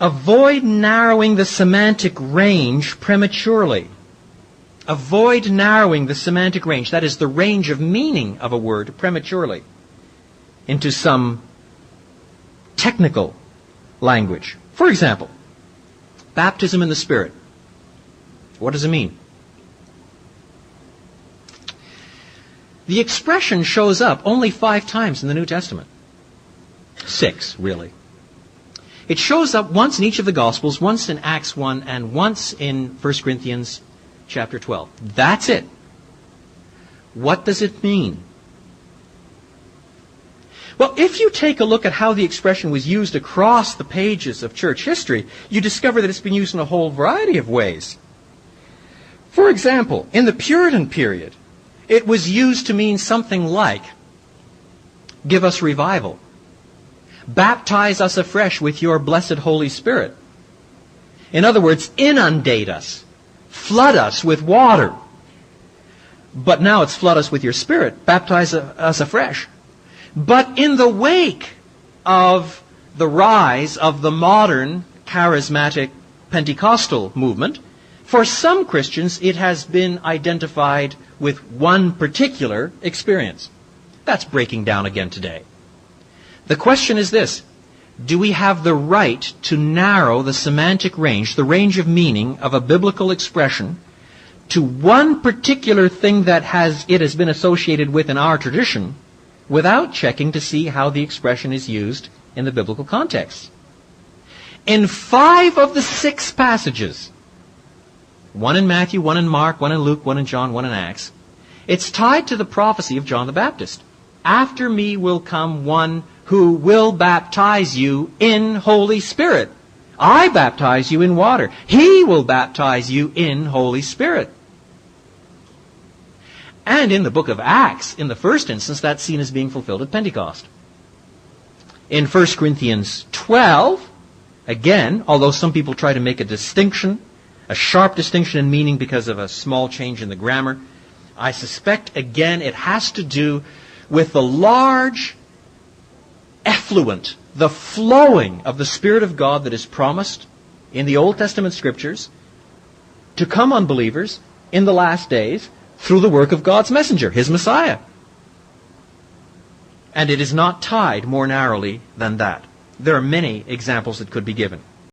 Avoid narrowing the semantic range prematurely. Avoid narrowing the semantic range, that is, the range of meaning of a word prematurely, into some technical language. For example, baptism in the Spirit. What does it mean? The expression shows up only 5 times in the New Testament. 6, really. It shows up once in each of the Gospels, once in Acts 1, and once in 1 Corinthians chapter 12. That's it. What does it mean? Well, if you take a look at how the expression was used across the pages of church history, you discover that it's been used in a whole variety of ways. For example, in the Puritan period, it was used to mean something like, give us revival. Baptize us afresh with your blessed Holy Spirit. In other words, inundate us. Flood us with water. But now it's flood us with your Spirit. Baptize us afresh. But in the wake of the rise of the modern charismatic Pentecostal movement, for some Christians it has been identified with one particular experience. That's breaking down again today. The question is this: do we have the right to narrow the semantic range, the range of meaning of a biblical expression, to one particular thing that it has been associated with in our tradition, without checking to see how the expression is used in the biblical context? In 5 of the 6 passages, one in Matthew, one in Mark, one in Luke, one in John, one in Acts, it's tied to the prophecy of John the Baptist. After me will come one who will baptize you in Holy Spirit. I baptize you in water. He will baptize you in Holy Spirit. And in the book of Acts, in the first instance, that scene is being fulfilled at Pentecost. In 1 Corinthians 12, again, although some people try to make a distinction, a sharp distinction in meaning because of a small change in the grammar, I suspect, again, it has to do with the large effluent, the flowing of the Spirit of God that is promised in the Old Testament Scriptures to come on believers in the last days through the work of God's messenger, His Messiah. And it is not tied more narrowly than that. There are many examples that could be given.